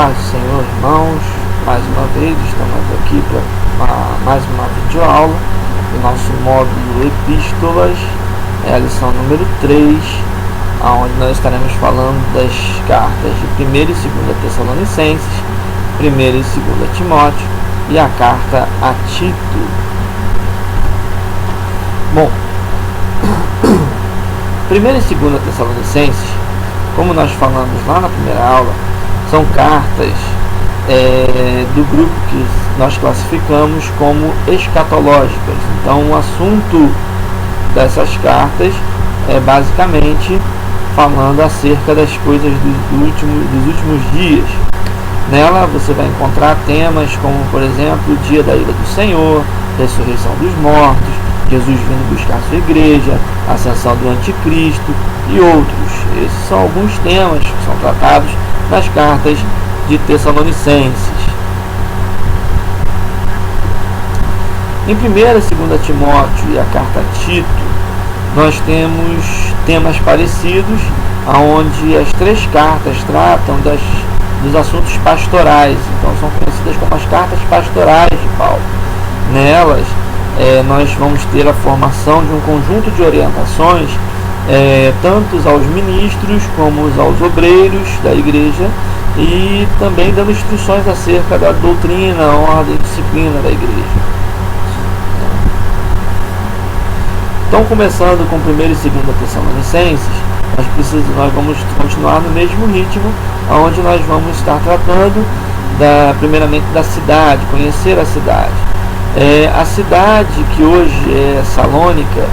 Paz do Senhor, irmãos. Mais uma vez estamos aqui para mais uma videoaula do nosso módulo Epístolas. É a lição número 3, onde nós estaremos falando das cartas de 1ª e 2ª Tessalonicenses, 1ª e 2ª Timóteo e a carta a Tito. Bom, 1ª e 2ª Tessalonicenses, como nós falamos lá na primeira aula, são cartas do grupo que nós classificamos como escatológicas. Então, o assunto dessas cartas é basicamente falando acerca das coisas dos últimos dias. Nela você vai encontrar temas como, por exemplo, o dia da ira do Senhor, ressurreição dos mortos, Jesus vindo buscar sua igreja, ascensão do anticristo e outros. Esses são alguns temas que são tratados nas cartas de Tessalonicenses. Em 1ª e 2ª Timóteo e a carta a Tito, nós temos temas parecidos, onde as 3 cartas tratam dos assuntos pastorais. Então são conhecidas como as cartas pastorais de Paulo. Nelas nós vamos ter a formação de um conjunto de orientações, tanto aos ministros como aos obreiros da igreja, e também dando instruções acerca da doutrina, ordem e disciplina da igreja. Então, começando com 1ª e 2ª Tessalonicenses, nós vamos continuar no mesmo ritmo, onde nós vamos estar tratando primeiramente da cidade, conhecer a cidade. A cidade que hoje é Salônica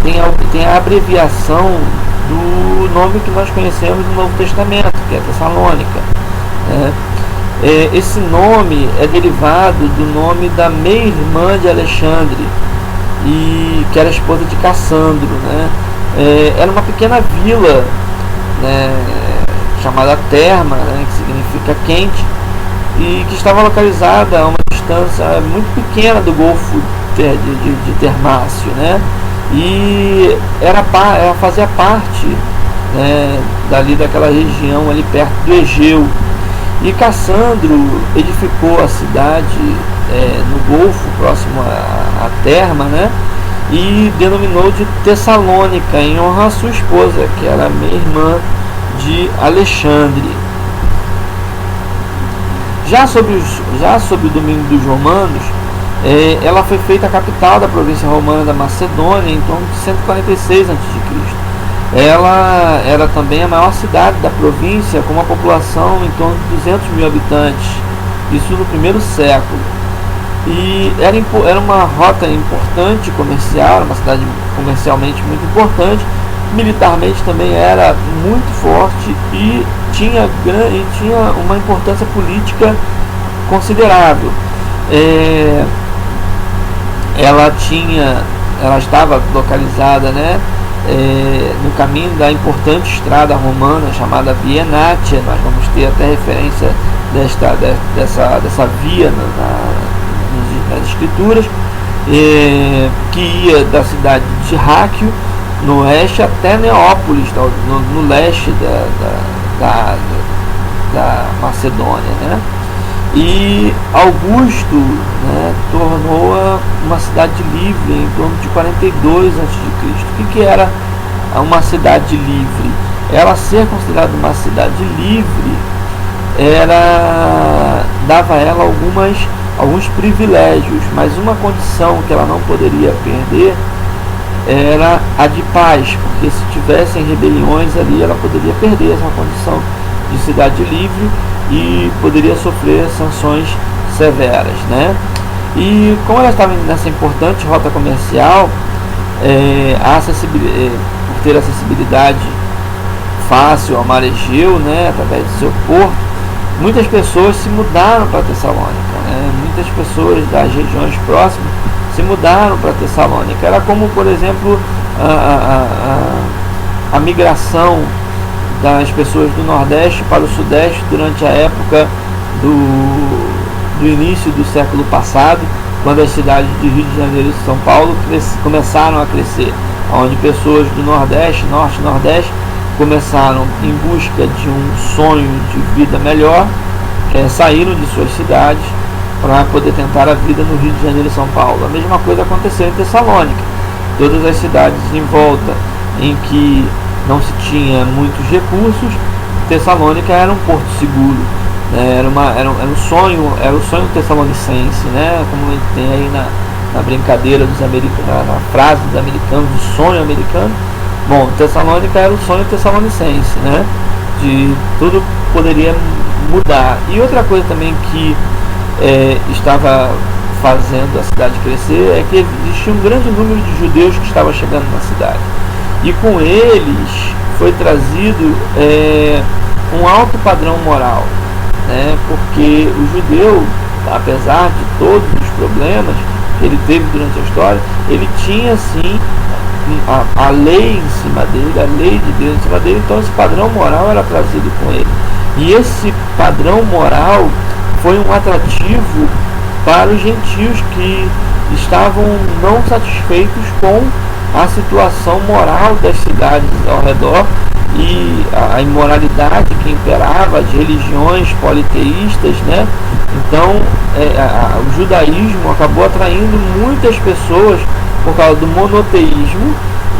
tem a abreviação do nome que nós conhecemos no Novo Testamento, que é Tessalônica. Esse nome é derivado do nome da meia-irmã de Alexandre, que era esposa de Cassandro. Era uma pequena vila, chamada Terma, que significa quente, e que estava localizada a uma distância muito pequena do Golfo de Termácio, e ela fazia parte dali daquela região ali perto do Egeu. E Cassandro edificou a cidade no Golfo, próximo à Terma, e denominou de Tessalônica, em honra à sua esposa, que era meia-irmã de Alexandre. Já sobre o domínio dos romanos, ela foi feita a capital da província romana da Macedônia em torno de 146 a.C. Ela era também a maior cidade da província, com uma população em torno de 200 mil habitantes, isso no 1º século. E era uma rota importante comercial, uma cidade comercialmente muito importante. Militarmente também era muito forte e tinha uma importância política considerável. Ela estava localizada no caminho da importante estrada romana chamada Via Nátia. Nós vamos ter até referência dessa via nas escrituras, que ia da cidade de Ráquio, no oeste, até Neópolis, no leste da Macedônia. E Augusto tornou-a uma cidade livre em torno de 42 a.C. O que era uma cidade livre? Ela ser considerada uma cidade livre dava a ela alguns privilégios, mas uma condição que ela não poderia perder era a de paz, porque se tivessem rebeliões ali, ela poderia perder essa condição de cidade livre e poderia sofrer sanções severas. E como ela estava nessa importante rota comercial, por ter acessibilidade fácil ao mar Egeu, através do seu porto, muitas pessoas se mudaram para Tessalônica. Muitas pessoas das regiões próximas se mudaram para Tessalônica. Era como, por exemplo, a migração das pessoas do Nordeste para o Sudeste durante a época do início do século passado, quando as cidades de Rio de Janeiro e São Paulo começaram a crescer, onde pessoas do Nordeste, Norte e Nordeste começaram em busca de um sonho de vida melhor, saíram de suas cidades para poder tentar a vida no Rio de Janeiro e São Paulo. A mesma coisa aconteceu em Tessalônica. Todas as cidades em volta em que não se tinha muitos recursos, Tessalônica era um porto seguro, né? Era um sonho tessalonicense, né? Como a gente tem aí na brincadeira dos americanos, na frase dos americanos, o sonho americano. Bom, Tessalônica era o sonho tessalonicense, né? De tudo poderia mudar. E outra coisa também que estava fazendo a cidade crescer é que existia um grande número de judeus que estavam chegando na cidade. E com eles foi trazido um alto padrão moral, né? Porque o judeu, apesar de todos os problemas que ele teve durante a história, ele tinha sim a lei em cima dele, a lei de Deus em cima dele, então esse padrão moral era trazido com ele. E esse padrão moral foi um atrativo para os gentios que estavam não satisfeitos com a situação moral das cidades ao redor e a imoralidade que imperava, as religiões politeístas, né? Então o judaísmo acabou atraindo muitas pessoas por causa do monoteísmo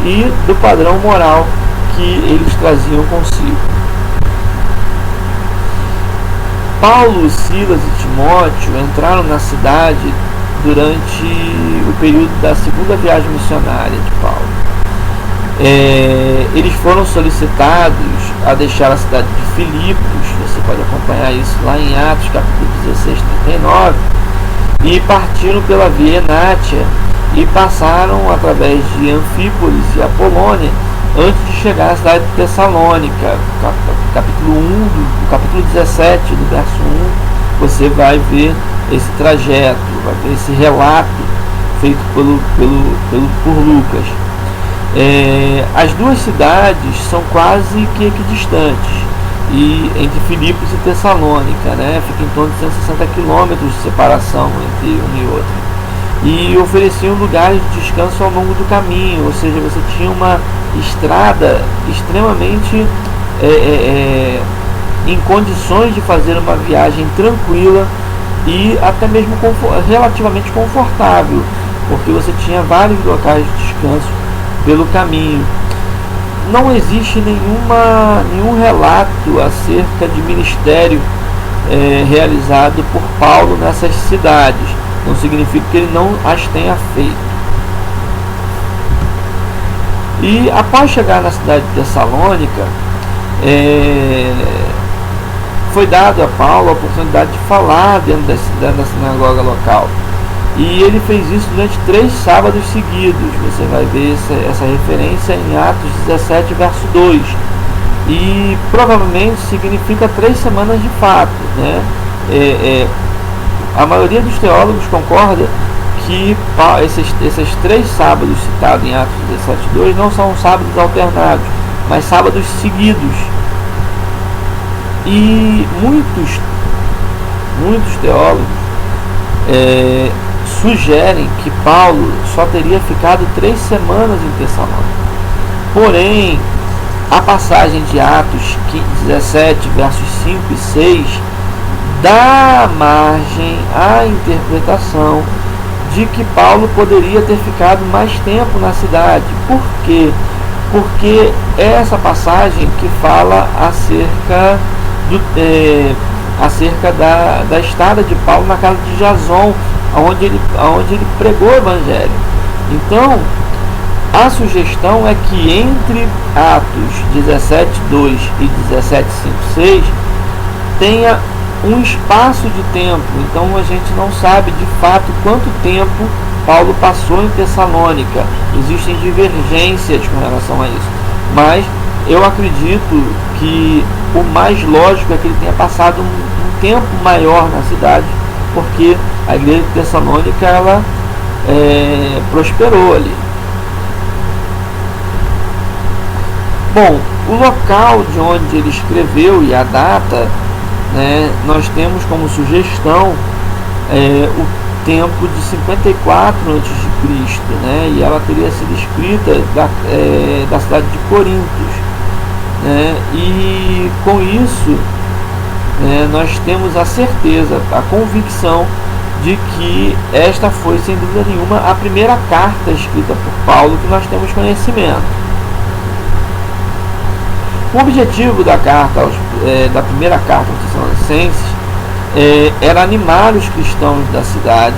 e do padrão moral que eles traziam consigo. Paulo, Silas e Timóteo entraram na cidade durante o período da segunda viagem missionária de Paulo. Eles foram solicitados a deixar a cidade de Filipos, você pode acompanhar isso lá em Atos capítulo 16, 39, e partiram pela Via Enátia e passaram através de Anfípolis e Apolônia antes de chegar à cidade de Tessalônica. Capítulo 1, do capítulo 17, do verso 1, você vai ver esse trajeto, vai ver esse relato feito por Lucas. As duas cidades são quase que equidistantes, e entre Filipos e Tessalônica, né, fica em torno de 160 quilômetros de separação entre uma e outra, e ofereciam lugares de descanso ao longo do caminho, ou seja, você tinha uma estrada extremamente em condições de fazer uma viagem tranquila e até mesmo relativamente confortável, porque você tinha vários locais de descanso pelo caminho. Não existe nenhum relato acerca de ministério realizado por Paulo nessas cidades. Não significa que ele não as tenha feito. E após chegar na cidade de Tessalônica, foi dado a Paulo a oportunidade de falar dentro da sinagoga local. E ele fez isso durante 3 sábados seguidos. Você vai ver essa referência em Atos 17, verso 2. E provavelmente significa 3 semanas de fato, né? A maioria dos teólogos concorda que esses 3 sábados citados em Atos 17, 2 não são sábados alternados, mas sábados seguidos. E muitos teólogos sugerem que Paulo só teria ficado 3 semanas em Tessalônica. Porém, a passagem de Atos 17, versos 5 e 6, dá margem à interpretação de que Paulo poderia ter ficado mais tempo na cidade. Por quê? Porque é essa passagem que fala acerca da estada de Paulo na casa de Jason, onde ele pregou o Evangelho. Então, a sugestão é que entre Atos 17, 2 e 17, 5, 6 tenha um espaço de tempo. Então a gente não sabe de fato quanto tempo Paulo passou em Tessalônica. Existem divergências com relação a isso, mas eu acredito que o mais lógico é que ele tenha passado um tempo maior na cidade, porque a igreja de Tessalônica ela prosperou ali. Bom, o local de onde ele escreveu e a data, né, nós temos como sugestão o tempo de 54 a.C., né, e ela teria sido escrita da cidade de Corintos. né? E com isso, nós temos a certeza, a convicção de que esta foi, sem dúvida nenhuma, a primeira carta escrita por Paulo que nós temos conhecimento. O objetivo da carta, da primeira carta aos Tessalonicenses, era animar os cristãos da cidade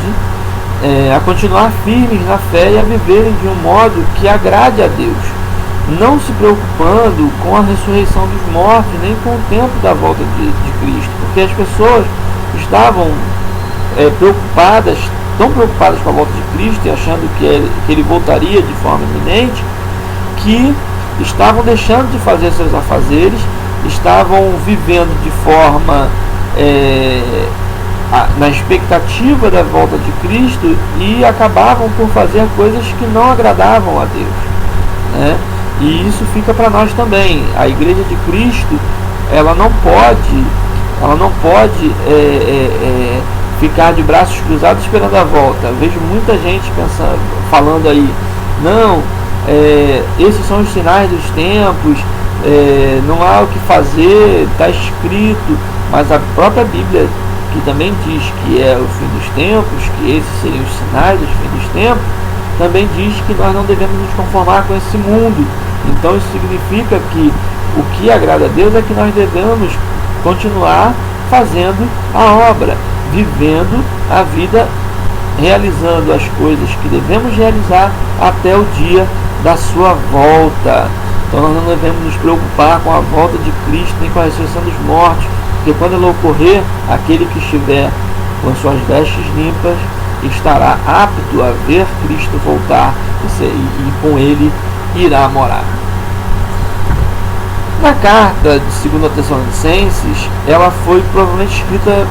a continuar firmes na fé e a viverem de um modo que agrade a Deus, não se preocupando com a ressurreição dos mortos, nem com o tempo da volta de Cristo, porque as pessoas estavam tão preocupadas com a volta de Cristo e achando que ele voltaria de forma iminente, que estavam deixando de fazer seus afazeres, estavam vivendo de forma na expectativa da volta de Cristo e acabavam por fazer coisas que não agradavam a Deus, né? E isso fica para nós também. A Igreja de Cristo, ela não pode ficar de braços cruzados esperando a volta. Eu vejo muita gente falando aí, não, esses são os sinais dos tempos, não há o que fazer, está escrito, mas a própria Bíblia, que também diz que é o fim dos tempos, que esses seriam os sinais do fim dos tempos, também diz que nós não devemos nos conformar com esse mundo. Então isso significa que o que agrada a Deus é que nós devemos continuar fazendo a obra, vivendo a vida, realizando as coisas que devemos realizar até o dia da sua volta. Então nós não devemos nos preocupar com a volta de Cristo nem com a ressurreição dos mortos, porque quando ela ocorrer, aquele que estiver com suas vestes limpas estará apto a ver Cristo voltar e com ele irá morar. Na carta de 2 Tessalonicenses, ela foi provavelmente escrita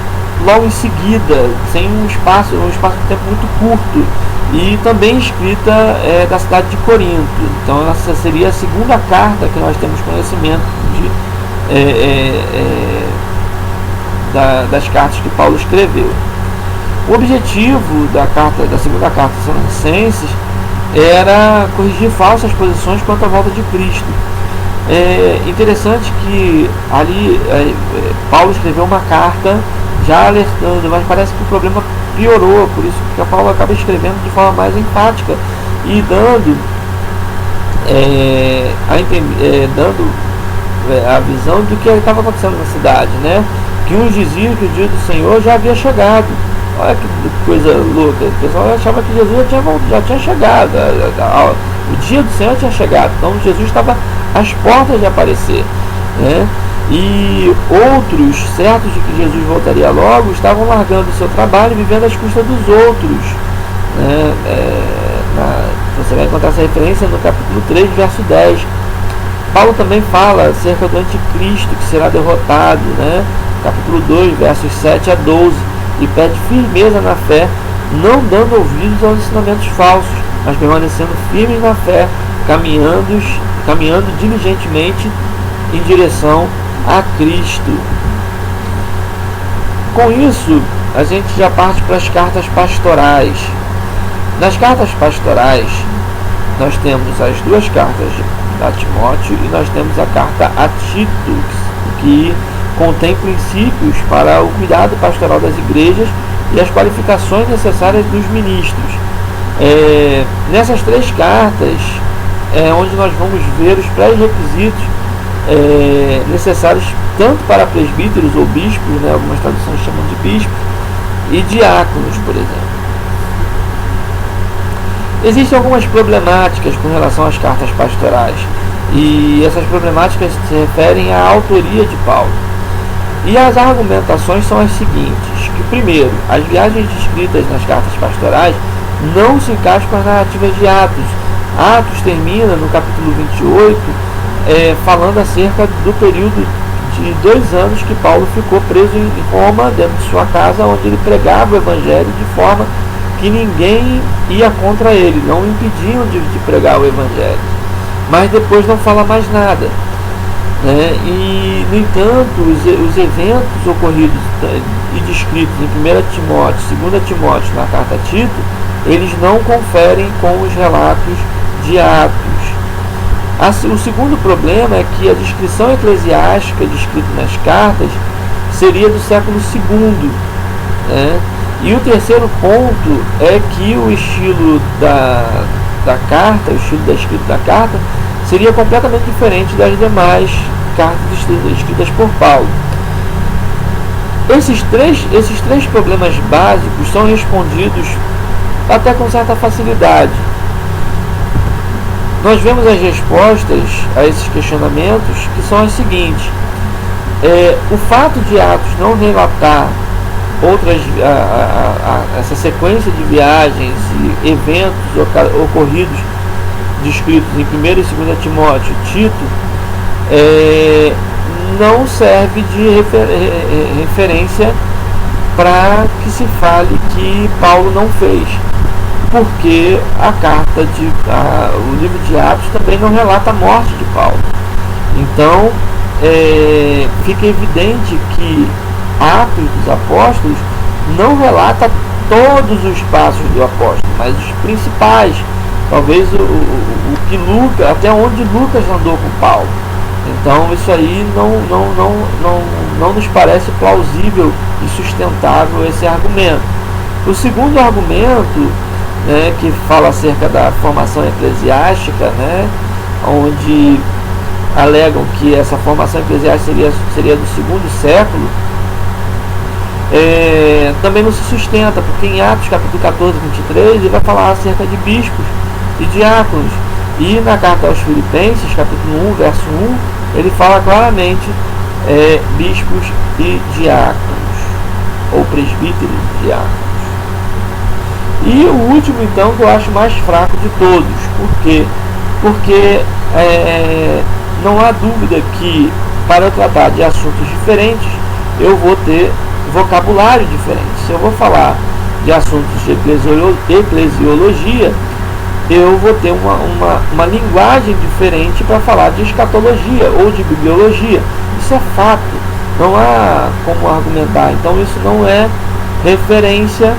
logo em seguida, sem um espaço de tempo muito curto, e também escrita da cidade de Corinto. Então essa seria a segunda carta que nós temos conhecimento das cartas que Paulo escreveu. O objetivo da segunda carta de Tessalonicenses era corrigir falsas posições quanto à volta de Cristo. É interessante que ali Paulo escreveu uma carta já alertando, mas parece que o problema piorou, por isso que Paulo acaba escrevendo de forma mais enfática e dando a visão do que estava acontecendo na cidade, né? Que uns diziam que o dia do Senhor já havia chegado. Olha que coisa louca, o pessoal achava que Jesus já tinha chegado, o dia do Senhor tinha chegado, então Jesus estava às portas de aparecer, né? E outros, certos de que Jesus voltaria logo, estavam largando o seu trabalho e vivendo às custas dos outros, né? Você vai encontrar essa referência no capítulo 3, verso 10. Paulo também fala acerca do anticristo que será derrotado, né? Capítulo 2, versos 7 a 12, e pede firmeza na fé, não dando ouvidos aos ensinamentos falsos, mas permanecendo firmes na fé, caminhando diligentemente em direção a Cristo. Com isso, a gente já parte para as cartas pastorais. Nas cartas pastorais, nós temos as duas cartas a Timóteo e nós temos a carta a Tito, que contém princípios para o cuidado pastoral das igrejas e as qualificações necessárias dos ministros. Nessas três cartas é onde nós vamos ver os pré-requisitos necessários tanto para presbíteros ou bispos, né, algumas traduções chamam de bispos, e diáconos, por exemplo. Existem algumas problemáticas com relação às cartas pastorais, e essas problemáticas se referem à autoria de Paulo. E as argumentações são as seguintes, que primeiro, as viagens descritas nas cartas pastorais não se encaixam com as narrativas de Atos. Atos termina no capítulo 28, falando acerca do período de 2 anos que Paulo ficou preso em Roma, dentro de sua casa, onde ele pregava o evangelho de forma que ninguém ia contra ele, não o impediam de pregar o evangelho. Mas depois não fala mais nada. E, no entanto, os eventos ocorridos e descritos em 1 Timóteo, 2 Timóteo, na carta a Tito, eles não conferem com os relatos de Atos. O segundo problema é que a descrição eclesiástica descrita nas cartas seria do século II, né? E o terceiro ponto é que o estilo da carta, o estilo da escrita da carta, seria completamente diferente das demais cartas escritas por Paulo. Esses três problemas básicos são respondidos até com certa facilidade. Nós vemos as respostas a esses questionamentos, que são as seguintes. O fato de Atos não relatar essa sequência de viagens e eventos ocorridos descritos em 1 e 2 Timóteo e Tito não serve de referência para que se fale que Paulo não fez, porque o livro de Atos também não relata a morte de Paulo. Então fica evidente que Atos dos Apóstolos não relata todos os passos do apóstolo, mas os principais, talvez o que Lucas, até onde Lucas andou com Paulo. Então isso aí não nos parece plausível e sustentável esse argumento. O segundo argumento, né, que fala acerca da formação eclesiástica, né, onde alegam que essa formação eclesiástica seria do segundo século, também não se sustenta, porque em Atos capítulo 14, 23, ele vai falar acerca de bispos e diáconos. E na carta aos Filipenses, capítulo 1, verso 1, ele fala claramente bispos e diáconos, ou presbíteros e diáconos. E o último, então, que eu acho mais fraco de todos. Por quê? Porque não há dúvida que, para eu tratar de assuntos diferentes, eu vou ter vocabulário diferente. Se eu vou falar de assuntos de eclesiologia, eu vou ter uma linguagem diferente para falar de escatologia ou de bibliologia. Isso é fato, não há como argumentar. Então isso não é referência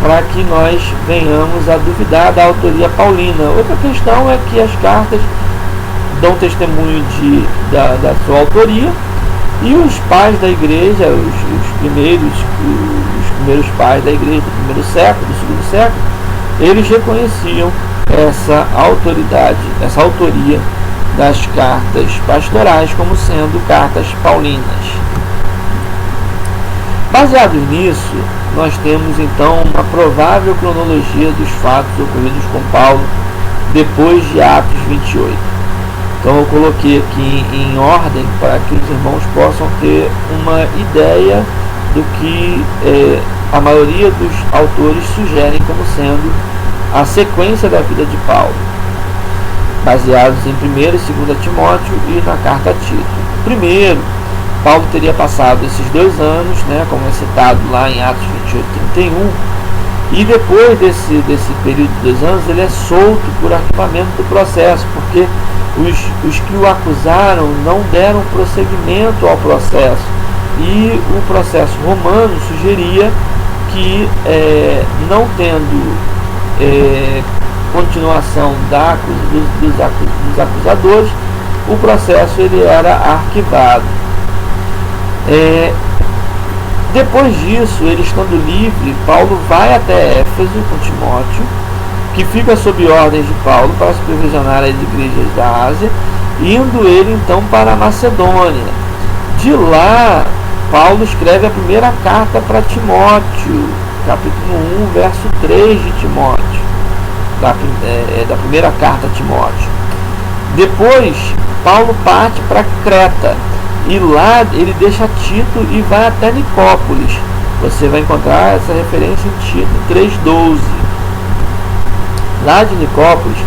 para que nós venhamos a duvidar da autoria paulina. Outra questão é que as cartas dão testemunho da sua autoria, e os pais da igreja, os primeiros pais da igreja do primeiro século, do segundo século, eles reconheciam essa autoridade, essa autoria das cartas pastorais como sendo cartas paulinas. Baseados nisso, nós temos então uma provável cronologia dos fatos ocorridos com Paulo depois de Atos 28. Então eu coloquei aqui em ordem para que os irmãos possam ter uma ideia do que a maioria dos autores sugerem como sendo a sequência da vida de Paulo, baseados em 1 e 2 Timóteo e na carta a Tito. Primeiro, Paulo teria passado esses 2 anos, né, como é citado lá em Atos 28, 31, e depois desse período de 2 anos ele é solto por arquivamento do processo, porque os que o acusaram não deram prosseguimento ao processo, e o processo romano sugeria que, não tendo continuação dos acusadores, o processo ele era arquivado. Depois disso, ele estando livre, Paulo vai até Éfeso com Timóteo, que fica sob ordens de Paulo para supervisionar as igrejas da Ásia, indo ele então para a Macedônia. De lá, Paulo escreve a primeira carta para Timóteo, capítulo 1, verso 3 de Timóteo, da primeira carta a Timóteo. Depois, Paulo parte para Creta, e lá ele deixa Tito e vai até Nicópolis. Você vai encontrar essa referência em Tito 3,12. Lá de Nicópolis,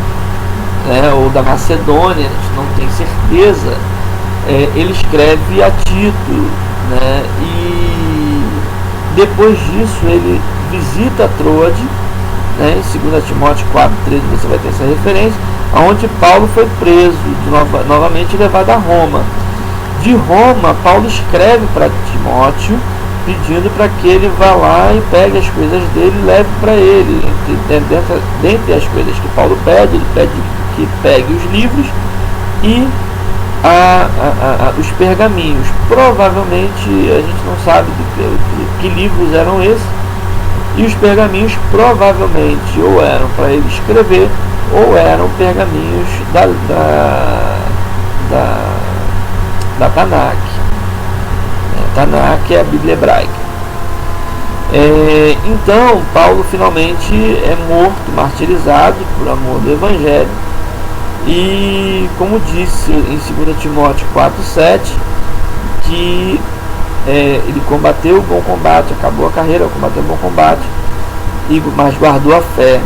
ou da Macedônia, a gente não tem certeza, ele escreve a Tito, né? E depois disso ele visita Troade, né? Em 2 Timóteo 4,13 você vai ter essa referência, onde Paulo foi preso, novamente levado a Roma. De Roma, Paulo escreve para Timóteo, pedindo para que ele vá lá e pegue as coisas dele e leve para ele. Dentre as coisas que Paulo pede, ele pede que pegue os livros e os pergaminhos. Provavelmente a gente não sabe que livros eram esses, e os pergaminhos provavelmente ou eram para ele escrever ou eram pergaminhos da Tanakh. Tanakh é a Bíblia hebraica. Então Paulo finalmente é morto, martirizado por amor do Evangelho, e como disse em 2 Timóteo 4,7, que ele combateu o bom combate, acabou a carreira, combateu o bom combate, mas guardou a fé,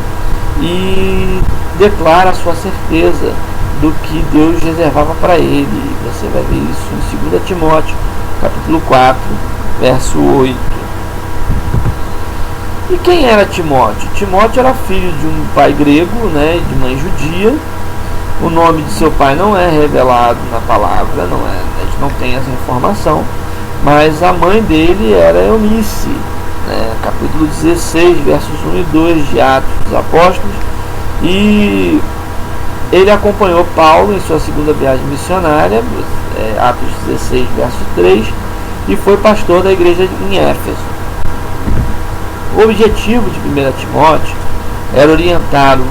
e declara a sua certeza do que Deus reservava para ele. Você vai ver isso em 2 Timóteo capítulo 4, verso 8. E quem era Timóteo? Timóteo era filho de um pai grego, né, de mãe judia. O nome de seu pai não é revelado na palavra, a gente não tem essa informação, mas a mãe dele era Eunice, né, capítulo 16, versos 1 e 2 de Atos dos Apóstolos, e ele acompanhou Paulo em sua segunda viagem missionária, Atos 16, verso 3, e foi pastor da igreja em Éfeso. O objetivo de 1 Timóteo era orientar o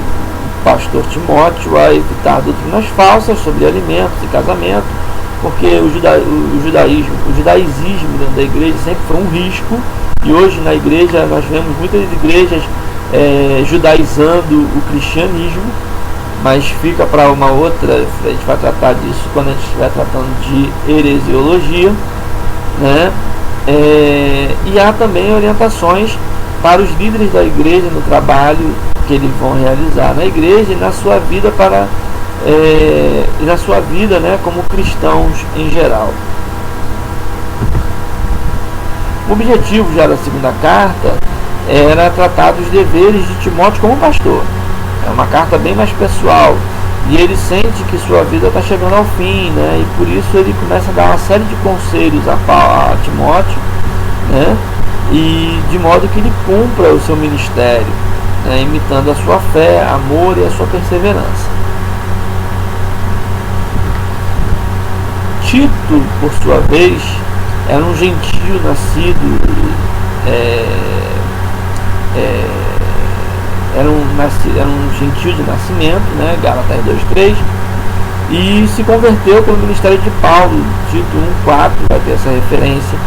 pastor Timóteo a evitar doutrinas falsas sobre alimentos e casamento, porque o judaísmo dentro da igreja sempre foi um risco, e hoje na igreja nós vemos muitas igrejas judaizando o cristianismo, mas fica para uma outra, a gente vai tratar disso quando a gente estiver tratando de heresiologia, né? E há também orientações para os líderes da igreja no trabalho que eles vão realizar na igreja e na sua vida né, como cristãos em geral. O objetivo já da segunda carta era tratar dos deveres de Timóteo como pastor. É uma carta bem mais pessoal, e ele sente que sua vida está chegando ao fim, né, e por isso ele começa a dar uma série de conselhos a Timóteo, né, e de modo que ele cumpra o seu ministério, né, imitando a sua fé, amor e a sua perseverança. Tito, por sua vez, era um gentio nascido, era um gentio de nascimento, né, Gálatas 2,3, e se converteu pelo ministério de Paulo, Tito 1,4, vai ter essa referência,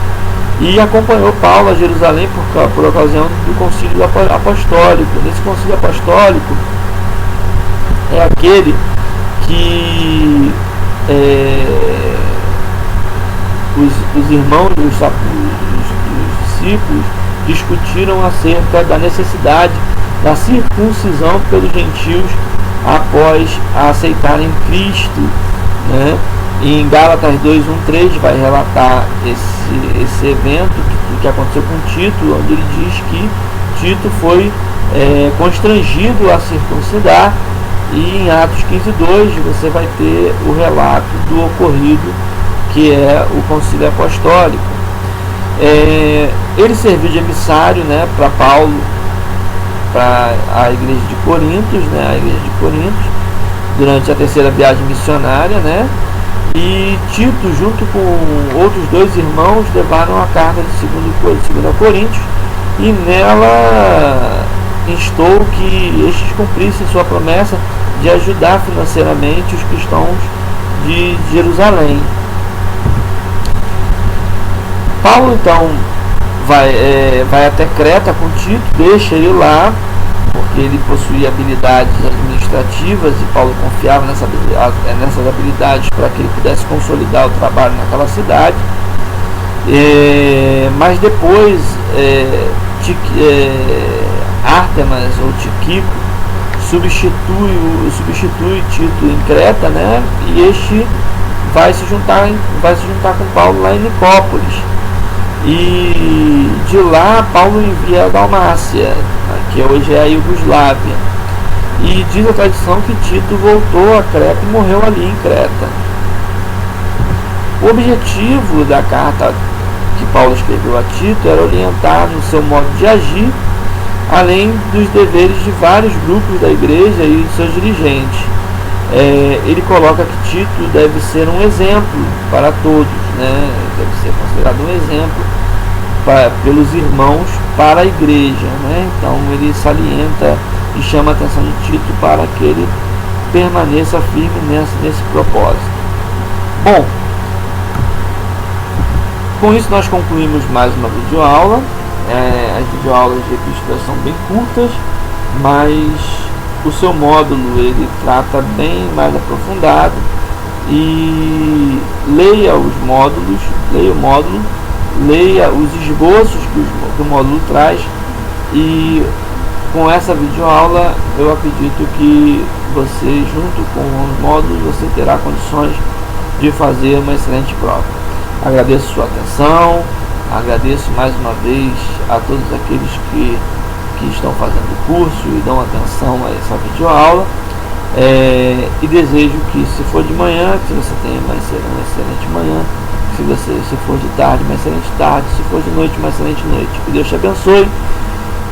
e acompanhou Paulo a Jerusalém por ocasião do concílio apostólico. Nesse concílio apostólico é aquele que os irmãos, os discípulos discutiram acerca da necessidade da circuncisão pelos gentios após aceitarem Cristo, né? E em Gálatas 2:1-3 vai relatar esse evento que aconteceu com Tito, onde ele diz que Tito foi constrangido a circuncidar, e em Atos 15:2 você vai ter o relato do ocorrido, que é o concílio apostólico. Ele serviu de emissário, né, para Paulo, para a igreja de Corinto, durante a terceira viagem missionária, né? E Tito, junto com outros dois irmãos, levaram a carta de 2 Coríntios, e nela instou que estes cumprissem sua promessa de ajudar financeiramente os cristãos de Jerusalém. Paulo então vai até Creta com Tito, deixa ele lá, porque ele possuía habilidades administrativas, e Paulo confiava nessas habilidades para que ele pudesse consolidar o trabalho naquela cidade. Mas depois Ártemas ou Tíquico substitui Tito em Creta, né? E este vai se juntar com Paulo lá em Nicópolis. E de lá Paulo envia a Dalmácia, que hoje é a Iugoslávia, e diz a tradição que Tito voltou a Creta e morreu ali em Creta. O objetivo da carta que Paulo escreveu a Tito era orientar no seu modo de agir, além dos deveres de vários grupos da igreja e de seus dirigentes. ele coloca que Tito deve ser um exemplo para todos, né? Deve ser considerado um exemplo pelos irmãos para a igreja, né? Então ele salienta e chama a atenção de Tito para que ele permaneça firme nesse propósito. Bom, com isso nós concluímos mais uma videoaula. As videoaulas de epístolas são bem curtas, mas o seu módulo ele trata bem mais aprofundado, e leia os módulos, leia o módulo, leia os esboços que o módulo traz, e com essa videoaula eu acredito que você, junto com os módulos, você terá condições de fazer uma excelente prova. Agradeço sua atenção, agradeço mais uma vez a todos aqueles que estão fazendo o curso e dão atenção a essa videoaula, e desejo que, se for de manhã, que você tenha uma excelente manhã, se for de tarde, uma excelente tarde, se for de noite, uma excelente noite. Que Deus te abençoe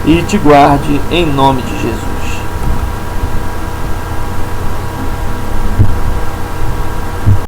e te guarde em nome de Jesus.